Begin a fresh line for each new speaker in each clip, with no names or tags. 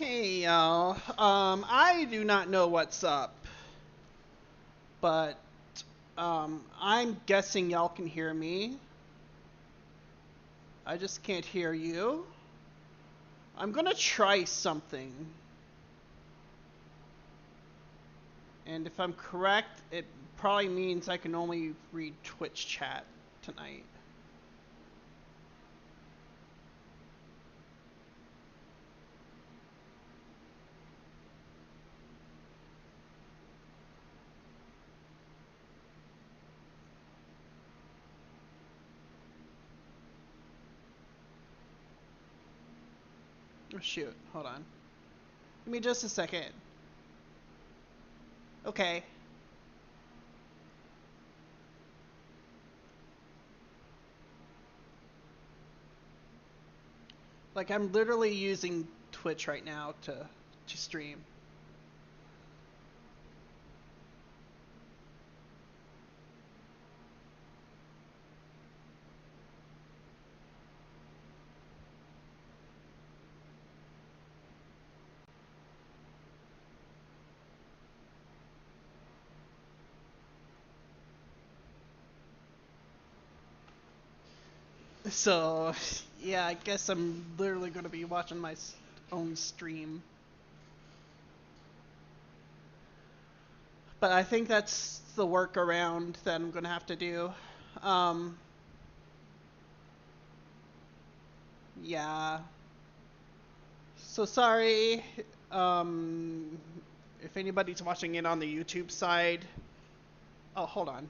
Hey y'all, I do not know what's up, but I'm guessing y'all can hear me. I just can't hear you. I'm gonna try something. And if I'm correct, it probably means I can only read Twitch chat tonight. Oh shoot, hold on. Give me just a second. Okay. Like I'm literally using Twitch right now to stream. So, yeah, I guess I'm literally going to be watching my own stream. But I think that's the workaround that I'm going to have to do. Yeah. So sorry if anybody's watching it on the YouTube side. Oh, hold on.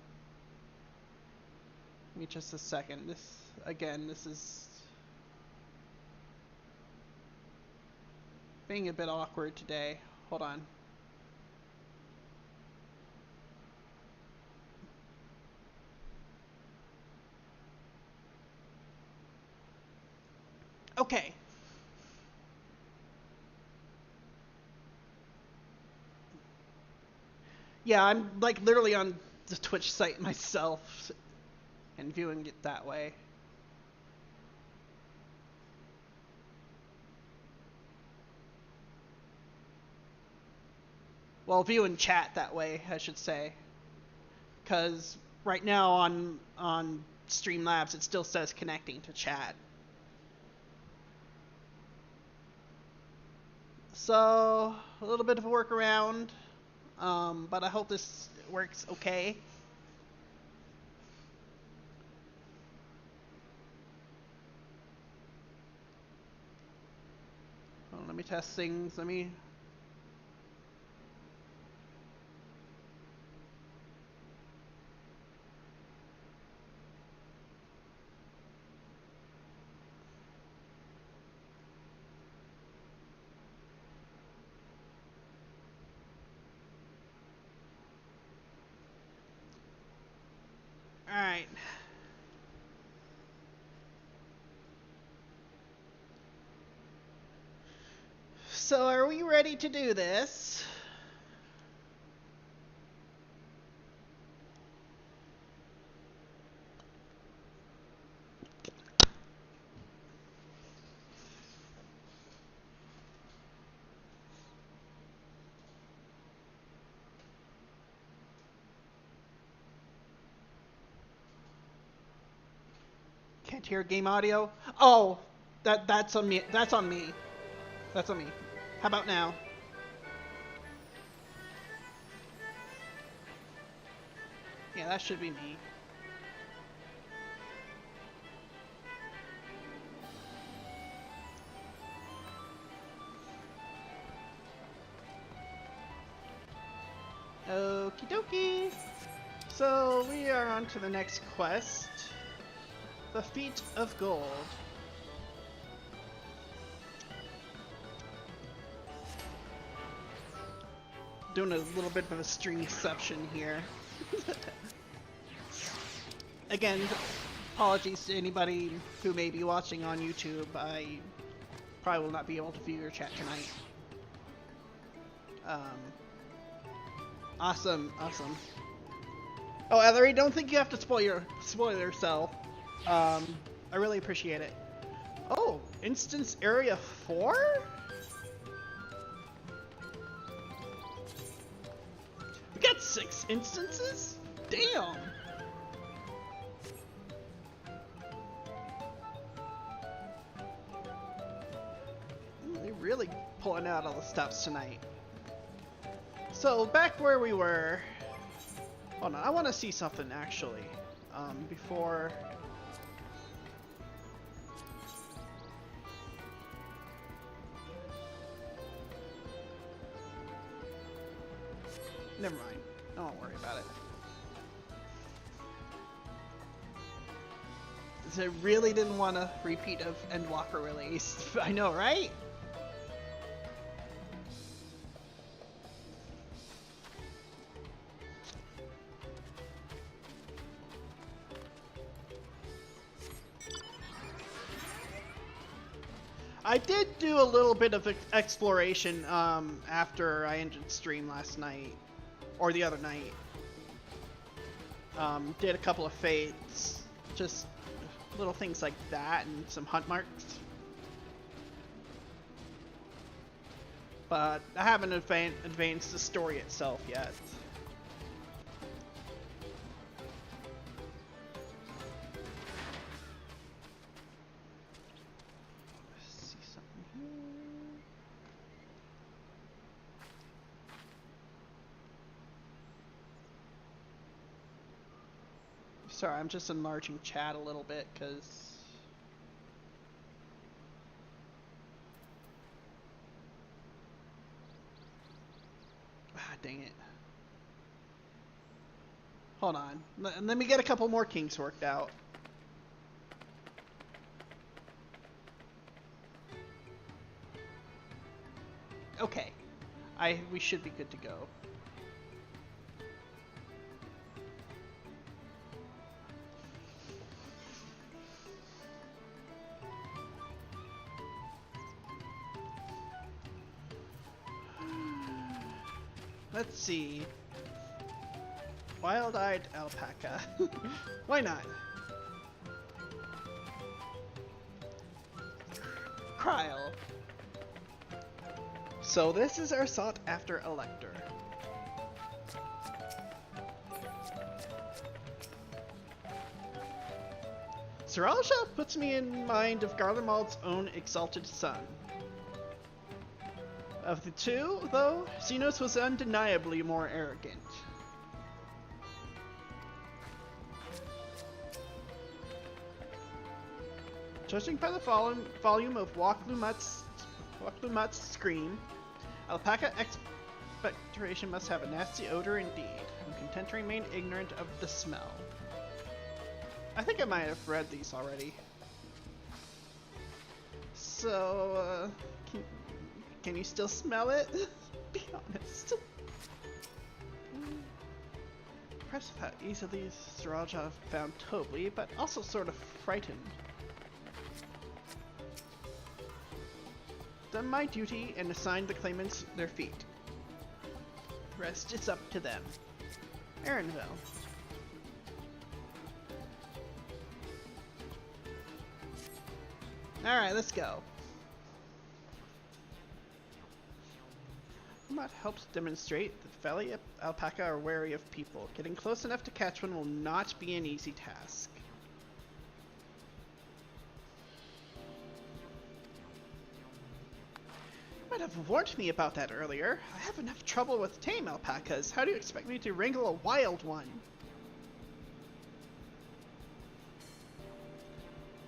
Give me just a second. This is being a bit awkward today. Hold on. Okay. Yeah, I'm like literally on the Twitch site myself and viewing it that way. Well, viewing chat that way, I should say. Because right now on Streamlabs, it still says connecting to chat. So, a little bit of a workaround, but I hope this works okay. Well, let me test things. Alright. So, are we ready to do this? Can't hear game audio? Oh, that's on me. That's on me. That's on me. How about now? Yeah, that should be me. Okie dokie. So we are on to the next quest. The Feet of Gold. Doing a little bit of a stringception here. Again, apologies to anybody who may be watching on YouTube. I probably will not be able to view your chat tonight. Awesome. Oh, Ellery, don't think you have to spoil yourself. I really appreciate it. Oh, Instance Area 4? 6 instances? Damn! They're really pulling out all the stops tonight. So, back where we were... Hold on, I want to see something, actually. Before... Never mind. Don't worry about it. I really didn't want a repeat of Endwalker release. I know, right? I did do a little bit of exploration after I ended stream last night. Or the other night. Did a couple of fates. Just little things like that and some hunt marks. But I haven't advanced the story itself yet. Let's see something here. Sorry, I'm just enlarging chat a little bit because dang it. Hold on. Let me get a couple more kinks worked out. Okay. We should be good to go. Let's see. Wild-eyed alpaca. Why not? Kryl. So this is our sought-after elector. Saralja puts me in mind of Garlemald's own exalted son. Of the two, though, Xenos was undeniably more arrogant. Judging by the volume of Waklumut's scream, alpaca expectoration must have a nasty odor indeed. I'm content to remain ignorant of the smell. I think I might have read these already. So, can you still smell it? Be honest. Impressed with how easily Saralja found Tobli, but also sort of frightened. Done my duty and assigned the claimants their feet. The rest is up to them. Erinville. Alright, let's go. Mott helps demonstrate that Valley alpaca are wary of people. Getting close enough to catch one will not be an easy task. You might have warned me about that earlier. I have enough trouble with tame alpacas. How do you expect me to wrangle a wild one?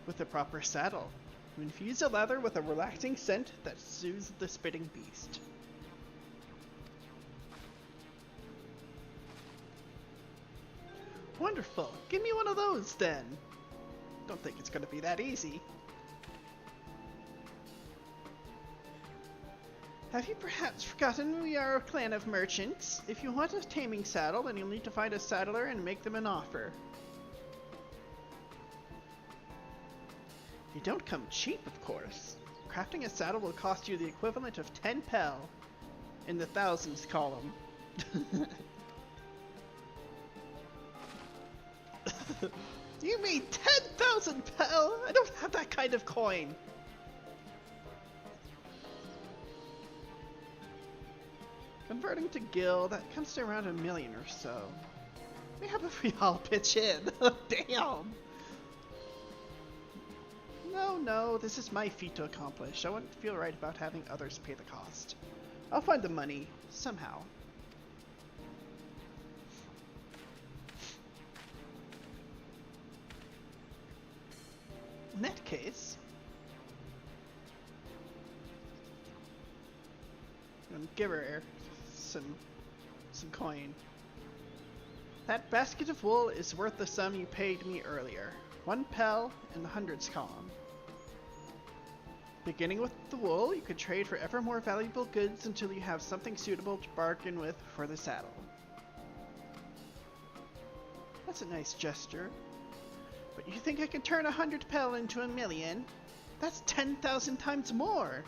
With a proper saddle. You infuse the leather with a relaxing scent that soothes the spitting beast. Wonderful. Give me one of those, then. Don't think it's going to be that easy. Have you perhaps forgotten we are a clan of merchants? If you want a taming saddle, then you'll need to find a saddler and make them an offer. They don't come cheap, of course. Crafting a saddle will cost you the equivalent of 10 pel. In the thousands column. You mean 10,000 pel? I don't have that kind of coin. Converting to gil, that comes to around 1 million or so. We have if we all pitch in. Damn! No, this is my feat to accomplish. I wouldn't feel right about having others pay the cost. I'll find the money, somehow. In that case, I'm gonna give her some coin. That basket of wool is worth the sum you paid me earlier. 1 pel in the hundreds column. Beginning with the wool, you could trade for ever more valuable goods until you have something suitable to bargain with for the saddle. That's a nice gesture. But you think I can turn 100 pel into 1 million? That's 10,000 times more!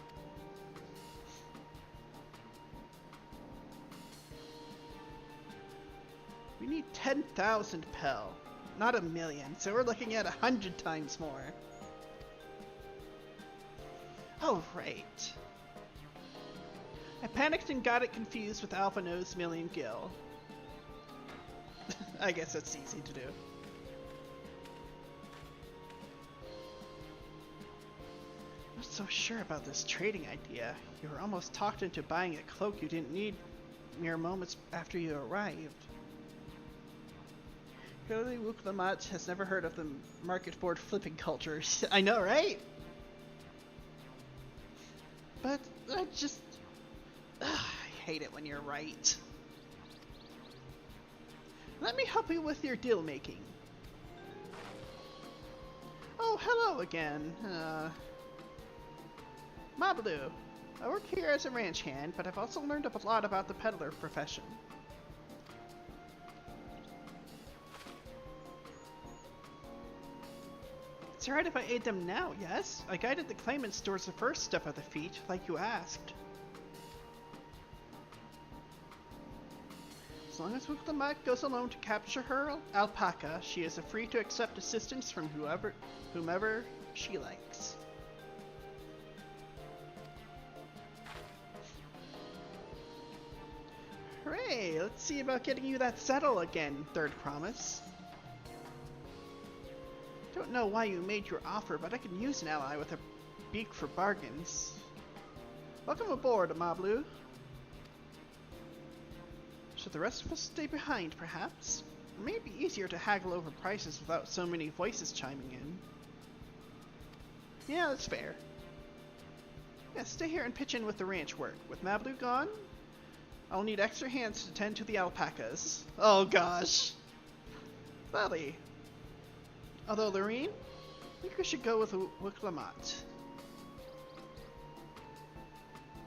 We need 10,000 pel, not 1 million, so we're looking at 100 times more. Oh, right. I panicked and got it confused with Alphino's million gil. I guess that's easy to do. I'm not so sure about this trading idea. You were almost talked into buying a cloak you didn't need mere moments after you arrived. Clearly, Wuk-Lamat has never heard of the market board flipping culture. I know, right? But I just... I hate it when you're right. Let me help you with your deal making. Oh, hello again. Mablu. I work here as a ranch hand, but I've also learned a lot about the peddler profession. It's alright if I aid them now, yes? I guided the claimants towards the first step of the feat, like you asked. As long as Wuk-Lamat goes alone to capture her alpaca, she is free to accept assistance from whomever she likes. Hooray! Let's see about getting you that saddle again, Third Promise. Don't know why you made your offer, but I can use an ally with a beak for bargains. Welcome aboard, Mablu. Should the rest of us stay behind, perhaps? It may be easier to haggle over prices without so many voices chiming in. Yeah, that's fair. Yeah, stay here and pitch in with the ranch work. With Mablu gone, I'll need extra hands to tend to the alpacas. Oh gosh. Valley. Although, Lorene, I think we should go with Wuk-Lamat.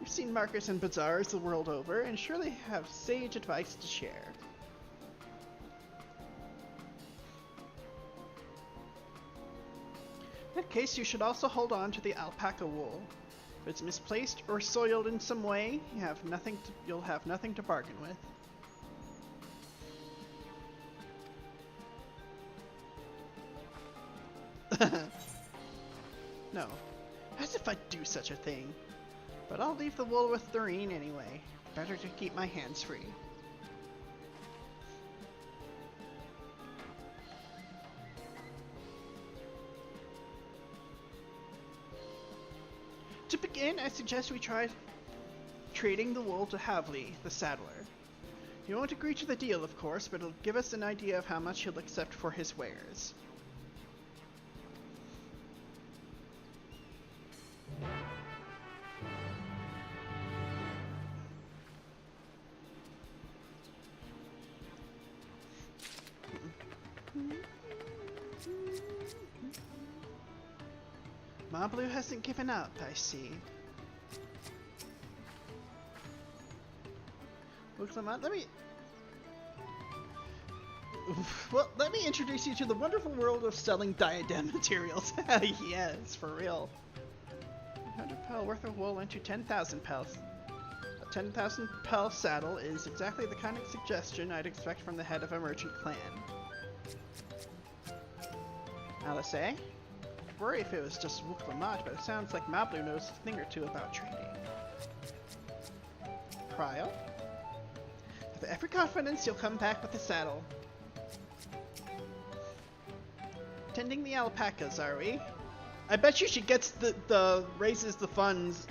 You've seen markets and bazaars the world over, and surely have sage advice to share. In that case, you should also hold on to the alpaca wool. If it's misplaced or soiled in some way, you'll have nothing to bargain with. No, as if I'd do such a thing. But I'll leave the wool with Doreen anyway. Better to keep my hands free. To begin, I suggest we try trading the wool to Havli, the saddler. He won't agree to the deal, of course, but it'll give us an idea of how much he'll accept for his wares. Mablu hasn't given up, I see. Wuk-Lamat, let me introduce you to the wonderful world of selling diadem materials. Yes, for real. 100 pel worth of wool into 10,000 pels. A 10,000 pel saddle is exactly the kind of suggestion I'd expect from the head of a merchant clan. Alice, eh? I'd worry if it was just Wuk-Lamat, but it sounds like Mablu knows a thing or two about trading. Trial? With every confidence, you'll come back with the saddle. Tending the alpacas, are we? I bet you she gets the raises the funds,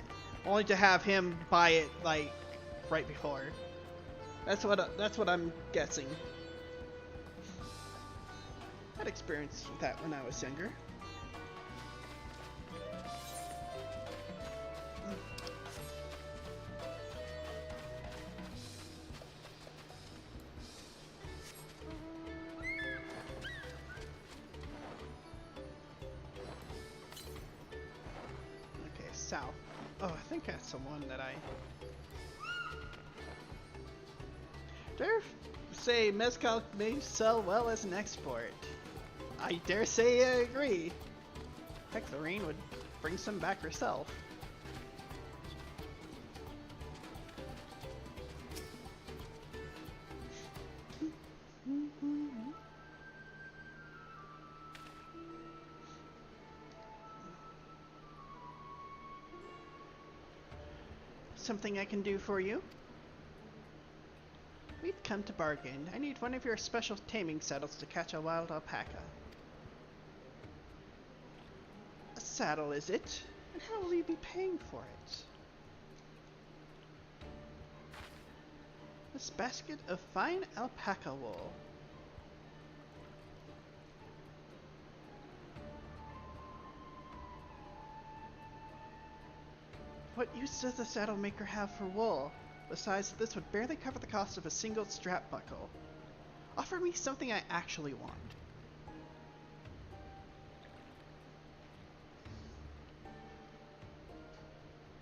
only to have him buy it like right before. That's what I'm guessing. I had experience with that when I was younger. Okay, south. Oh, I think that's the one that I... Dare say mezcal may sell well as an export. I dare say I agree. Heck, the rain would bring some back herself. Something I can do for you? We've come to bargain. I need one of your special taming saddles to catch a wild alpaca. A saddle, is it? And how will you be paying for it? This basket of fine alpaca wool. What use does the saddle maker have for wool? Besides, this would barely cover the cost of a single strap buckle. Offer me something I actually want.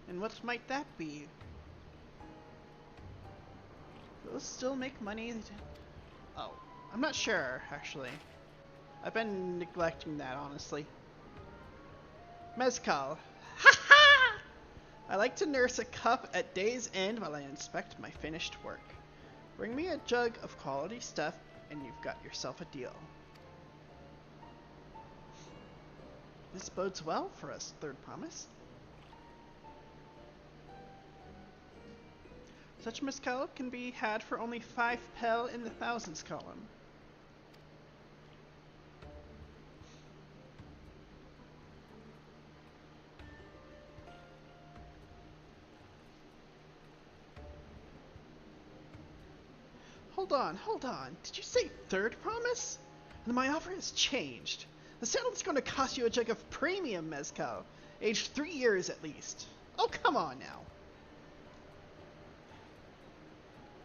And what might that be? Will it still make money? Oh, I'm not sure, actually. I've been neglecting that, honestly. Mezcal. Ha ha! I like to nurse a cup at day's end while I inspect my finished work. Bring me a jug of quality stuff and you've got yourself a deal. This bodes well for us, third promise. Such mezcal can be had for only 5 pel in the thousands column. Hold on. Did you say third promise? And my offer has changed. The saddle's going to cost you a jug of premium mezcal, aged 3 years at least. Oh, come on now.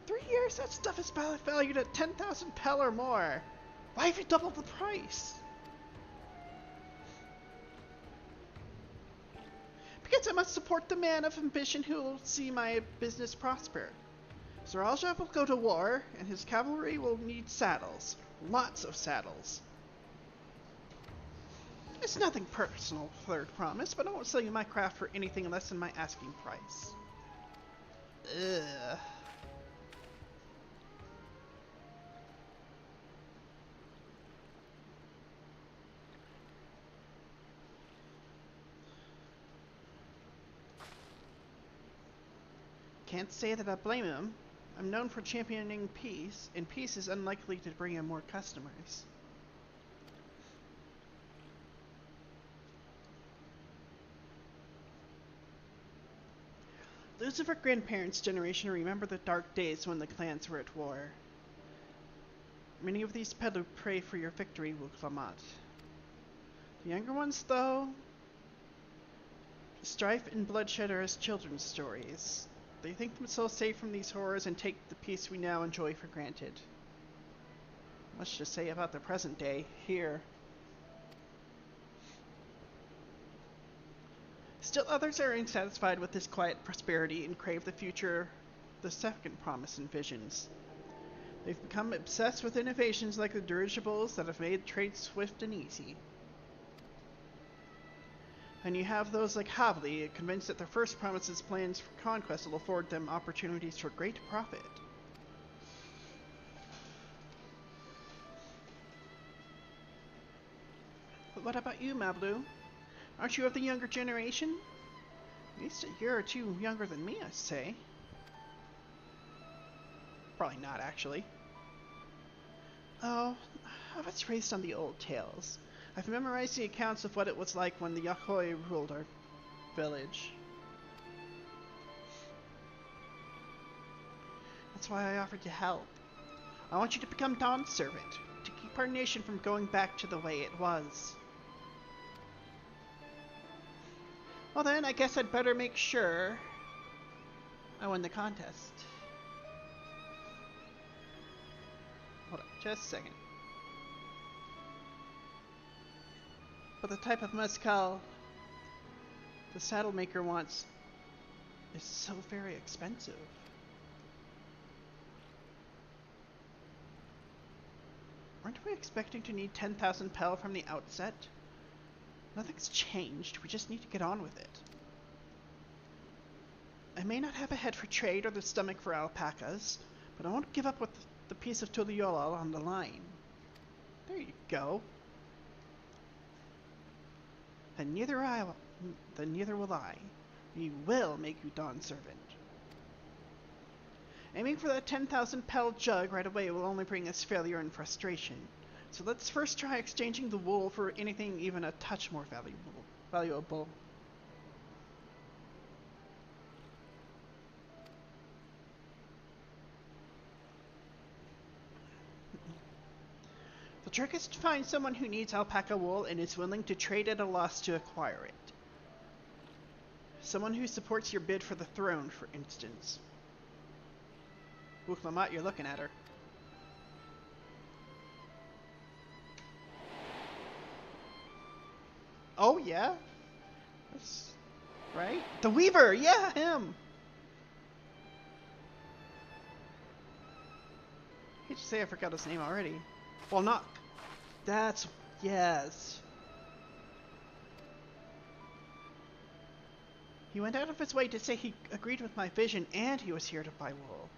3 years? That stuff is valued at 10,000 pel or more. Why have you doubled the price? Because I must support the man of ambition who will see my business prosper. Sir Alja will go to war, and his cavalry will need saddles. Lots of saddles. It's nothing personal, third promise, but I won't sell you my craft for anything less than my asking price. Ugh. Can't say that I blame him. I'm known for championing peace, and peace is unlikely to bring in more customers. Those of our grandparents' generation remember the dark days when the clans were at war. Many of these peddlers pray for your victory, Wuklamat. The younger ones, though, strife and bloodshed are as children's stories. They think themselves safe from these horrors and take the peace we now enjoy for granted. Much to say about the present day here. Still others are unsatisfied with this quiet prosperity and crave the future the second promise envisions. They've become obsessed with innovations like the dirigibles that have made trade swift and easy. And you have those like Havli, convinced that their first promise's plans for conquest will afford them opportunities for great profit. But what about you, Mablu? Aren't you of the younger generation? At least a year or two younger than me, I say. Probably not, actually. Oh, I was raised on the old tales. I've memorized the accounts of what it was like when the Yokoi ruled our village. That's why I offered to help. I want you to become Dawn's servant, to keep our nation from going back to the way it was. Well then, I guess I'd better make sure I win the contest. Hold on, just a second. But the type of mezcal the saddle maker wants is so very expensive. Aren't we expecting to need 10,000 pel from the outset? Nothing's changed, we just need to get on with it. I may not have a head for trade or the stomach for alpacas, but I won't give up with the piece of Tuliyola on the line. There you go. And neither will I. We will make you Dawn's servant. Aiming for that 10,000 pel jug right away will only bring us failure and frustration. So let's first try exchanging the wool for anything even a touch more valuable. The trick is to find someone who needs alpaca wool and is willing to trade at a loss to acquire it. Someone who supports your bid for the throne, for instance. Look, Lamont, you're looking at her. Oh, yeah? That's right? The Weaver! Yeah, him! I hate to say I forgot his name already. Well, not... That's... Yes. He went out of his way to say he agreed with my vision and he was here to buy wool.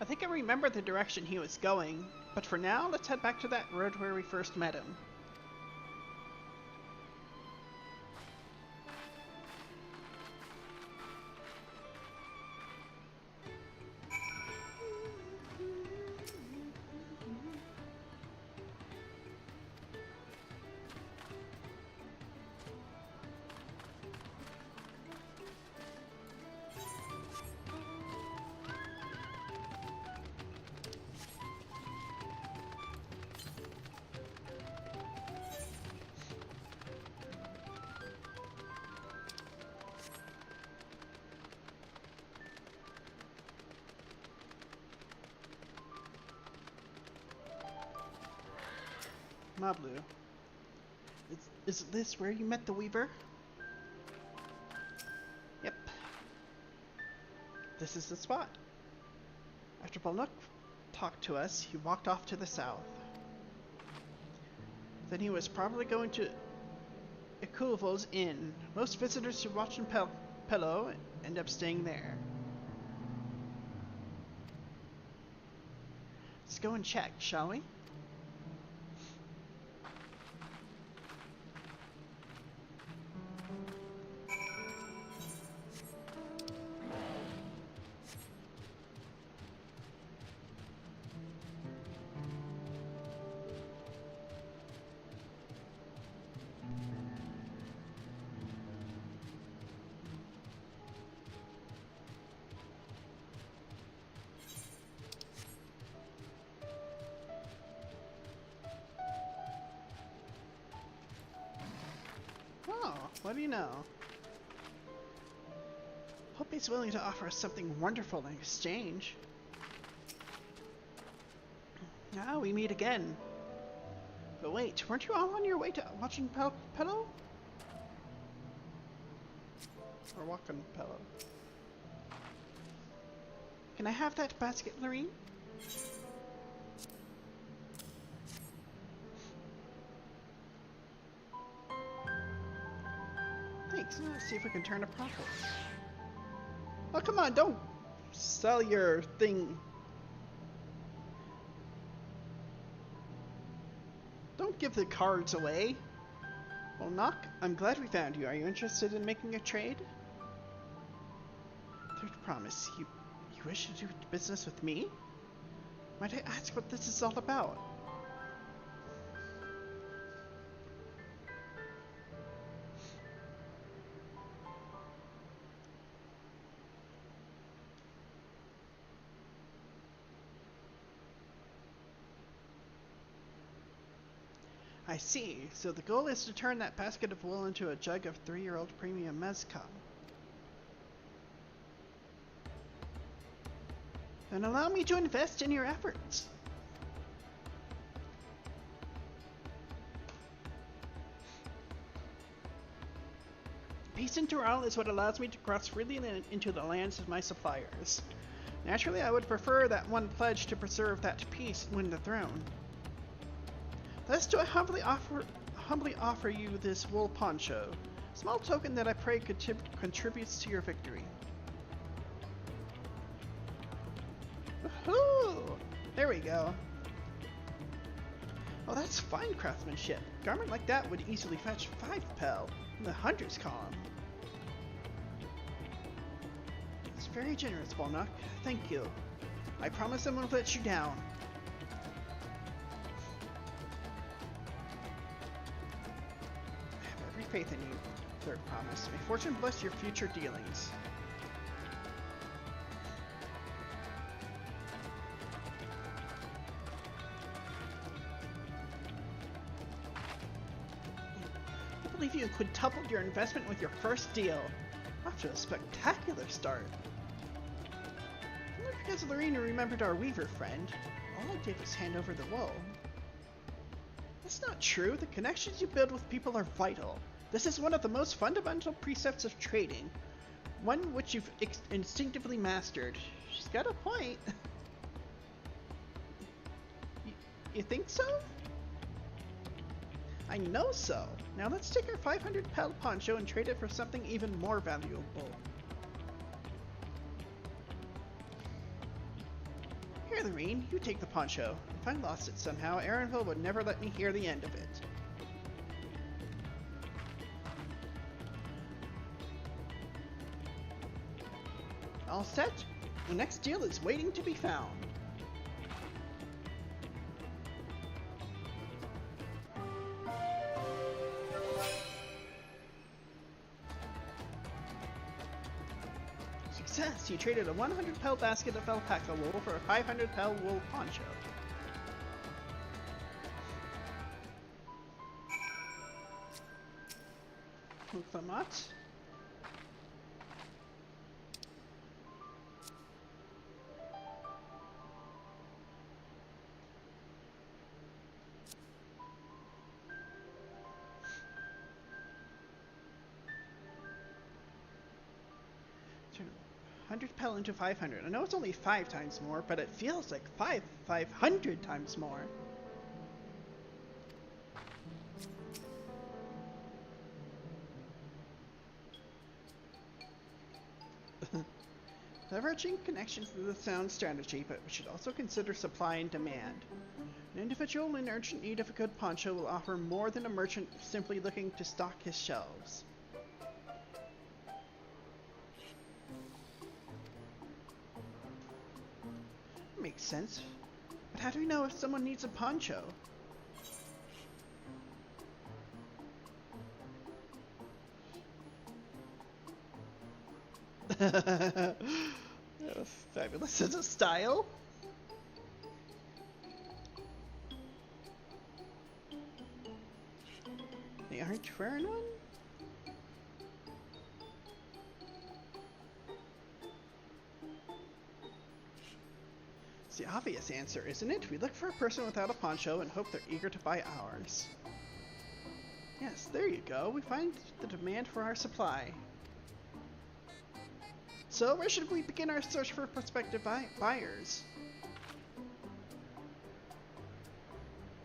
I think I remember the direction he was going, but for now, let's head back to that road where we first met him. Mablu. Is this where you met the Weaver? Yep. This is the spot. After Balnook talked to us, he walked off to the south. Then he was probably going to Ekuvol's inn. Most visitors who watch in Pello end up staying there. Let's go and check, shall we? Oh, what do you know? Hope he's willing to offer us something wonderful in exchange. Now we meet again. But wait, weren't you all on your way to watching Pello? Or walking Pello? Can I have that basket, Lorene? Thanks. Let's see if we can turn a profit. Oh, come on, don't sell your thing. Don't give the cards away. Well, Nock, I'm glad we found you. Are you interested in making a trade? Third promise. You wish to do business with me? Might I ask what this is all about? I see. So the goal is to turn that basket of wool into a jug of 3-year-old premium MSQ. Then allow me to invest in your efforts. Peace and morale is what allows me to cross freely into the lands of my suppliers. Naturally, I would prefer that one pledge to preserve that peace and win the throne. Thus do I humbly offer you this wool poncho, small token that I pray contributes to your victory. Woohoo! There we go. Oh, that's fine craftsmanship. A garment like that would easily fetch 5 pel in the hunter's column. It's very generous, Walnut. Thank you. I promise I won't let you down. I have every faith in you, third promise. May fortune bless your future dealings. I believe you quintupled your investment with your first deal. Off to a spectacular start. Only because Lorena remembered our weaver friend. All I did was hand over the wool. That's not true. The connections you build with people are vital. This is one of the most fundamental precepts of trading. One which you've instinctively mastered. She's got a point. You think so? I know so. Now let's take our 500 pel poncho and trade it for something even more valuable. Here, Lorene, you take the poncho. If I lost it somehow, Aaronville would never let me hear the end of it. All set? The next deal is waiting to be found. Success! You traded a 100 pel basket of alpaca wool for a 500 pel wool poncho. Clamot. Turn 100 pel into 500. I know it's only 5 times more, but it feels like 500 times more. Leveraging connections is a sound strategy, but we should also consider supply and demand. An individual in urgent need of a good poncho will offer more than a merchant simply looking to stock his shelves. Makes sense. But how do we know if someone needs a poncho? Fabulous sense of style. They aren't wearing one? It's the obvious answer, isn't it? We look for a person without a poncho and hope they're eager to buy ours. Yes, there you go. We find the demand for our supply. So, where should we begin our search for prospective buyers?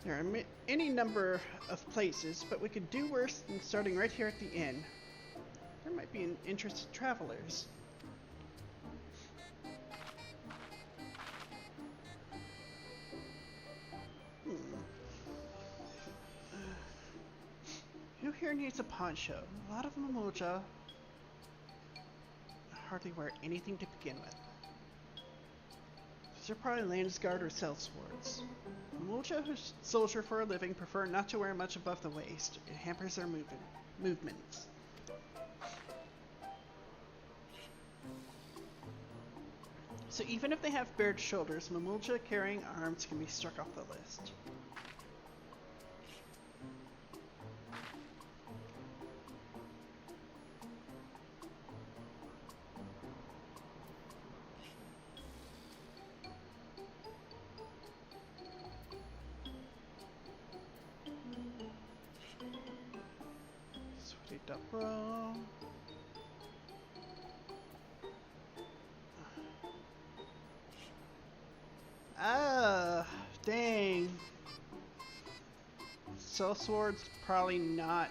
There are any number of places, but we could do worse than starting right here at the inn. There might be interested travelers. Who here needs a poncho? A lot of Mamuja hardly wear anything to begin with. These are probably Landsguard or sellswords. Mamuja who soldier for a living prefer not to wear much above the waist. It hampers their movements. So even if they have bared shoulders, Mamuja carrying arms can be struck off the list. Sweaty double. Ah, dang. Sellsword's probably not.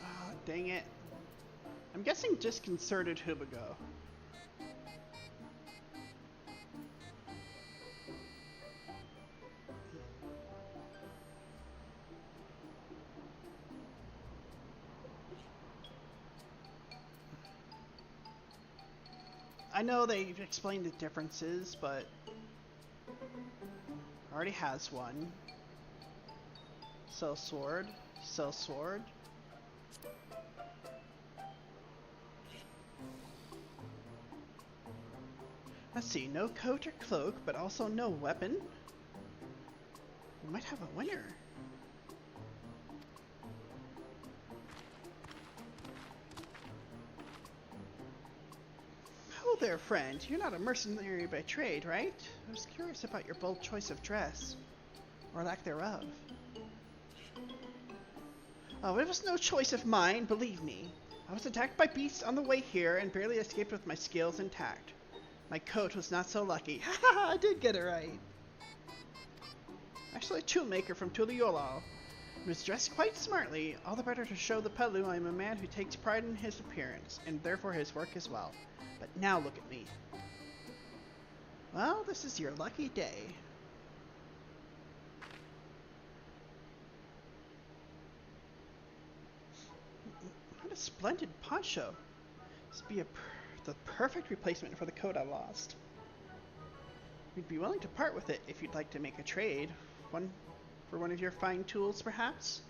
Ah, dang it. I'm guessing disconcerted Hubago. I know they've explained the differences, but already has one. Sellsword. Let's see, no coat or cloak, but also no weapon. We might have a winner. Hello there, friend. You're not a mercenary by trade, right? I was curious about your bold choice of dress. Or lack thereof. Oh, it was no choice of mine, believe me. I was attacked by beasts on the way here and barely escaped with my scales intact. My coat was not so lucky. Haha, I did get it right. Actually, a toolmaker from Tuliolal. He was dressed quite smartly, all the better to show the Pelu I am a man who takes pride in his appearance, and therefore his work as well. But now look at me. Well, this is your lucky day. What a splendid poncho. This would be the perfect replacement for the coat I lost. We'd be willing to part with it if you'd like to make a trade. For one of your fine tools, perhaps?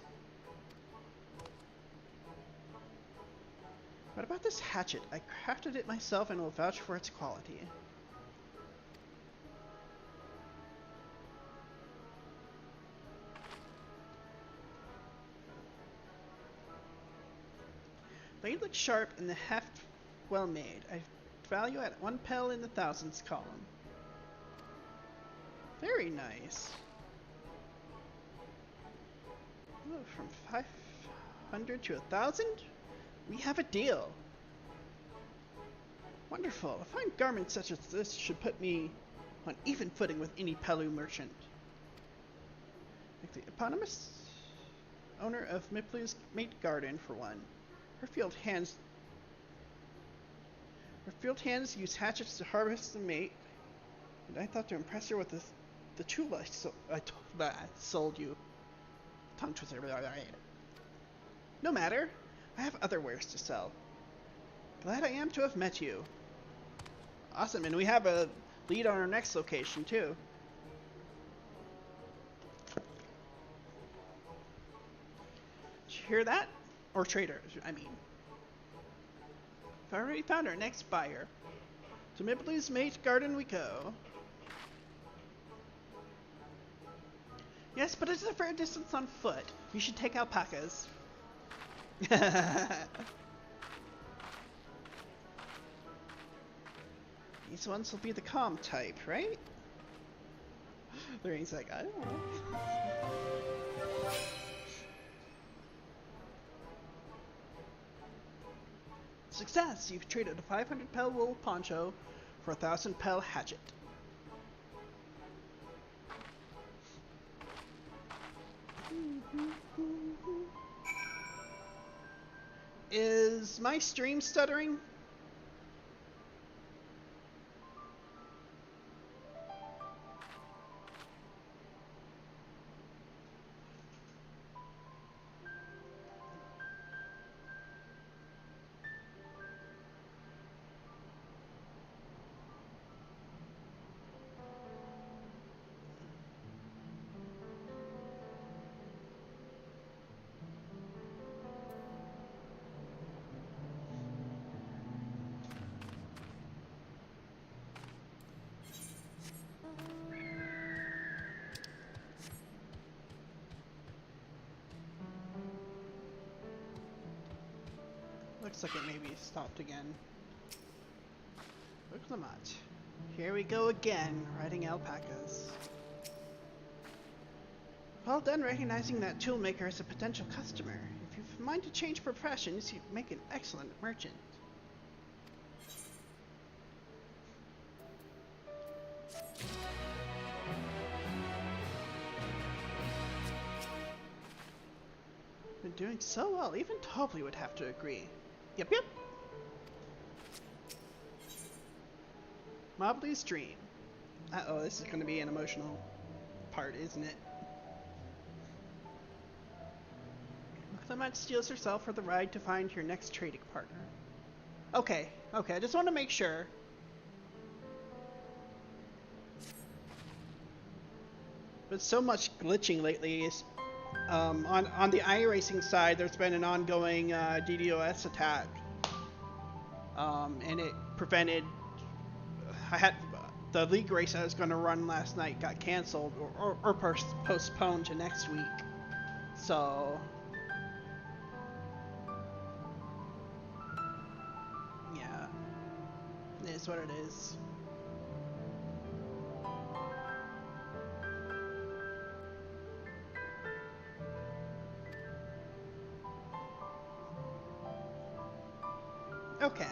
What about this hatchet? I crafted it myself and will vouch for its quality. Blade looks sharp and the heft well made. I value at 1 pel in the thousands column. Very nice. Oh, from 500 to 1,000? We have a deal. Wonderful. A fine garment such as this should put me on even footing with any Pelu merchant. Like the eponymous owner of Miplu's mate garden, for one. Her field hands use hatchets to harvest the mate, and I thought to impress her with the tool I sold you. Tongue twister. No matter. I have other wares to sell. Glad I am to have met you. Awesome, and we have a lead on our next location, too. Did you hear that? Or traders, I mean. I've already found our next buyer. To Miplu's mate garden we go. Yes, but it's a fair distance on foot. We should take alpacas. These ones will be the calm type, right? Lorraine's like, I don't know. Success! You've traded a 500 pel wool poncho for a 1,000 pel hatchet. Is my stream stuttering? Looks like it maybe stopped again. Look, Lamont. Here we go again, riding alpacas. Well done recognizing that toolmaker as a potential customer. If you've a mind to change professions, you'd make an excellent merchant. Been doing so well, even Tobley would have to agree. Yep. Mobley's dream. Uh-oh, this is going to be an emotional part, isn't it? Clement steals herself for the ride to find your next trading partner. Okay, I just want to make sure. But so much glitching lately. On the iRacing side, there's been an ongoing DDoS attack, and it prevented. I had the league race I was going to run last night got canceled or postponed to next week. So yeah, it is what it is. Okay.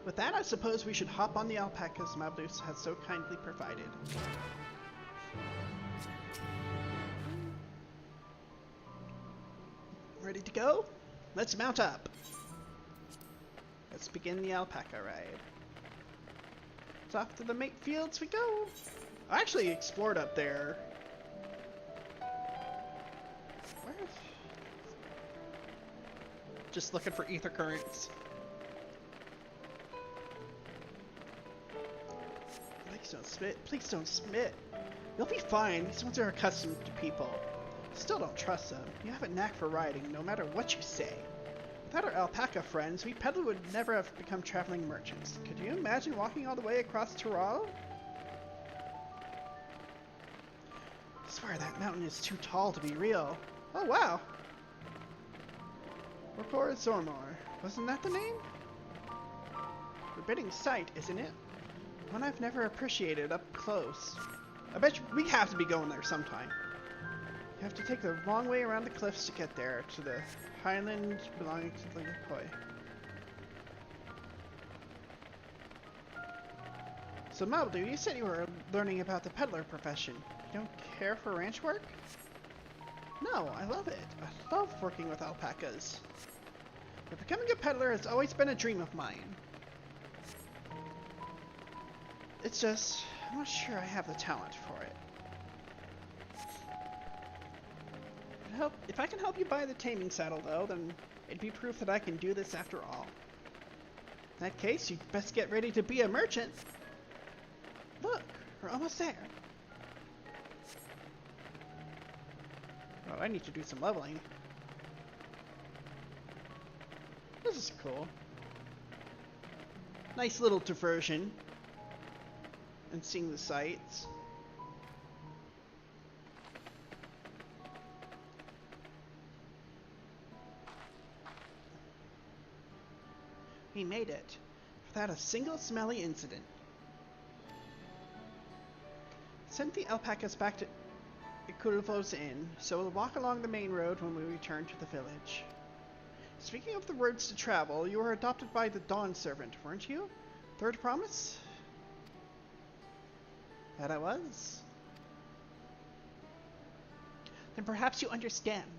With that, I suppose we should hop on the alpacas Mabdus has so kindly provided. Ready to go? Let's mount up. Let's begin the alpaca ride. So off to the mate fields we go. I actually explored up there. Where is... Just looking for ether currents. Please don't spit. Please don't spit. You'll be fine. These ones are accustomed to people. Still don't trust them. You have a knack for riding, no matter what you say. Without our alpaca friends, we peddler would never have become traveling merchants. Could you imagine walking all the way across Tyrol? I swear that mountain is too tall to be real. Oh wow! Report Zormor. Wasn't that the name? Forbidding sight, isn't it? One I've never appreciated up close. I bet we have to be going there sometime. You have to take the long way around the cliffs to get there, to the highland belonging to the Koi. So Maldu, you said you were learning about the peddler profession. You don't care for ranch work? No, I love it. I love working with alpacas. But becoming a peddler has always been a dream of mine. It's just, I'm not sure I have the talent for it. If I can help you buy the taming saddle, though, then it'd be proof that I can do this after all. In that case, you'd best get ready to be a merchant. Look, we're almost there. Oh, I need to do some leveling. This is cool. Nice little diversion. And seeing the sights. We made it, without a single smelly incident. Sent the alpacas back to Ikuruvo's inn, so we'll walk along the main road when we return to the village. Speaking of the roads to travel, you were adopted by the Dawn servant, weren't you? Third promise? That I was. Then perhaps you understand.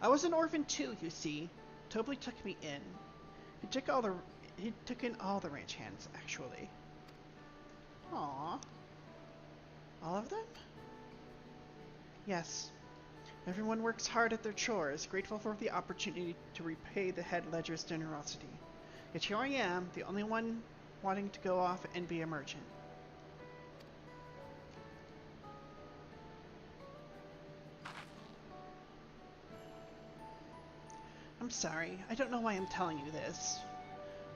I was an orphan too, you see. totally took me in. He took in all the ranch hands, actually. Aww. All of them? Yes. Everyone works hard at their chores, grateful for the opportunity to repay the head ledger's generosity. Yet here I am, the only one wanting to go off and be a merchant. I'm sorry, I don't know why I'm telling you this.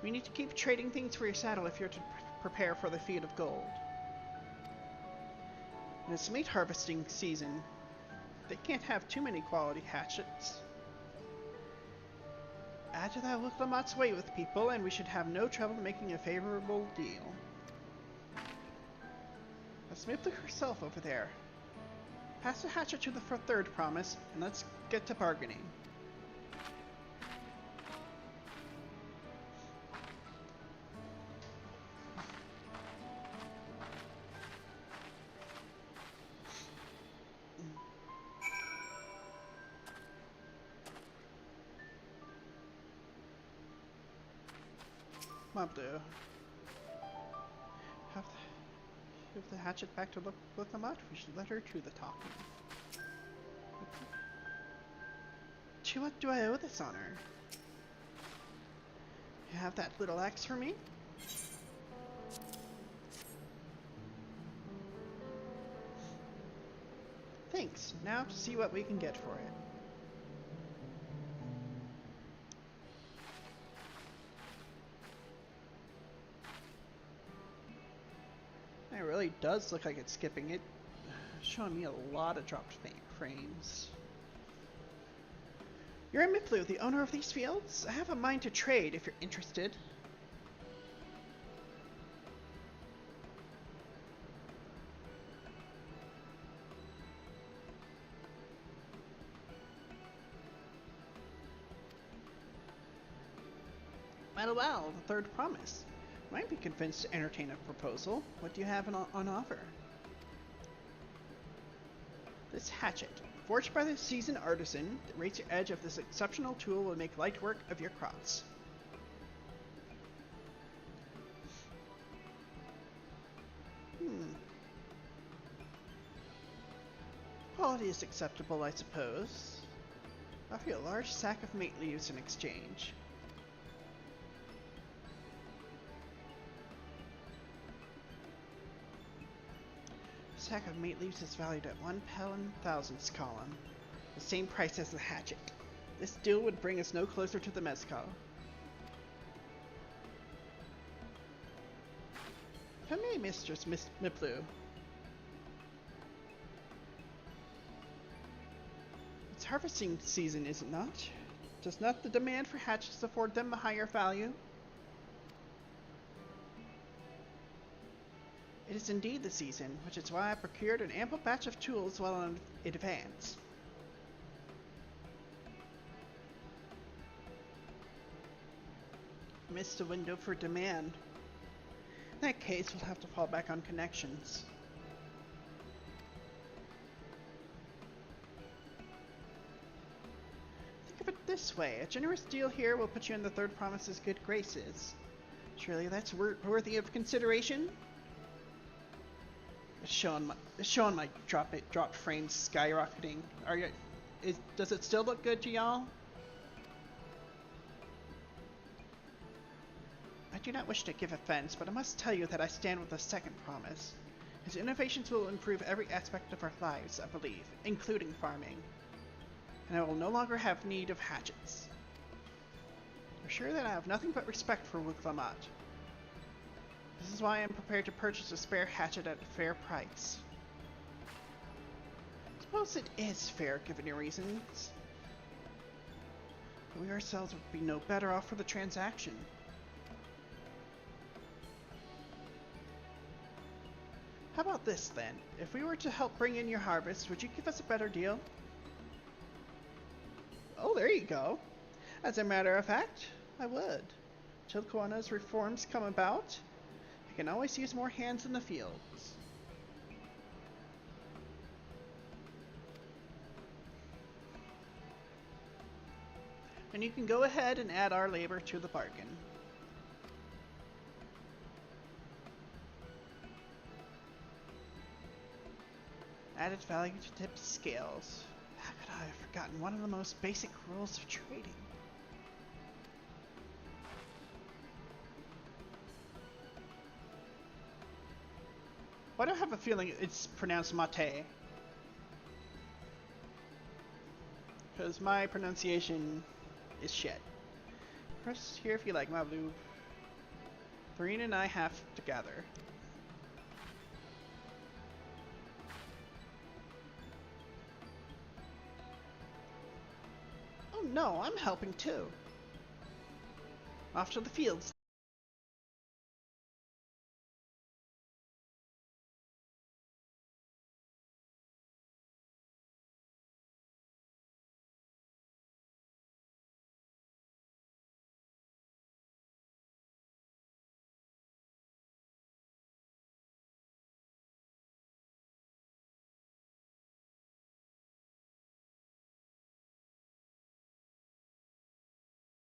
We need to keep trading things for your saddle if you're to prepare for the Field of Gold. And it's meat harvesting season. They can't have too many quality hatchets. Add to that Wiklamat's way with people, and we should have no trouble making a favorable deal. That's Miplu herself over there. Pass the hatchet to the third promise, and let's get to bargaining. Mabdu. Give the hatchet back to Wiklamat. We should let her do the talking. To what do I owe this honor? You have that little axe for me? Thanks. Now to see what we can get for it. It really does look like it's skipping it. Showing me a lot of dropped frames. You're Miplu, the owner of these fields? I have a mind to trade if you're interested. Well, the third promise. Might be convinced to entertain a proposal. What do you have on offer? This hatchet, forged by the seasoned artisan, that rates your edge of this exceptional tool will make light work of your crops. Quality is acceptable, I suppose. Offer you a large sack of mate leaves in exchange. A sack of mate leaves is valued at 1 pelon thousandths column, the same price as the hatchet. This deal would bring us no closer to the MSQ. Come here, Mistress Miplu. It's harvesting season, is it not? Does not the demand for hatchets afford them a higher value? It is indeed the season, which is why I procured an ample batch of tools well in advance. Missed a window for demand. In that case, we'll have to fall back on connections. Think of it this way, a generous deal here will put you in the third promise's good graces. Surely that's worthy of consideration? It's showing my dropped frames skyrocketing. Does it still look good to y'all? I do not wish to give offense, but I must tell you that I stand with the second promise. His innovations will improve every aspect of our lives, I believe, including farming. And I will no longer have need of hatchets. I'm sure that I have nothing but respect for Wiklamat. This is why I am prepared to purchase a spare hatchet at a fair price. Suppose it is fair given your reasons. But we ourselves would be no better off for the transaction. How about this then? If we were to help bring in your harvest, would you give us a better deal? Oh, there you go. As a matter of fact, I would. Till Koana's reforms come about, I can always use more hands in the fields. And you can go ahead and add our labor to the bargain. Added value to tip scales. How could I have forgotten one of the most basic rules of trading? Why do I have a feeling it's pronounced mate? Because my pronunciation is shit. Press here if you like, Mablu. Thoreen and I have to gather. Oh no, I'm helping too. Off to the fields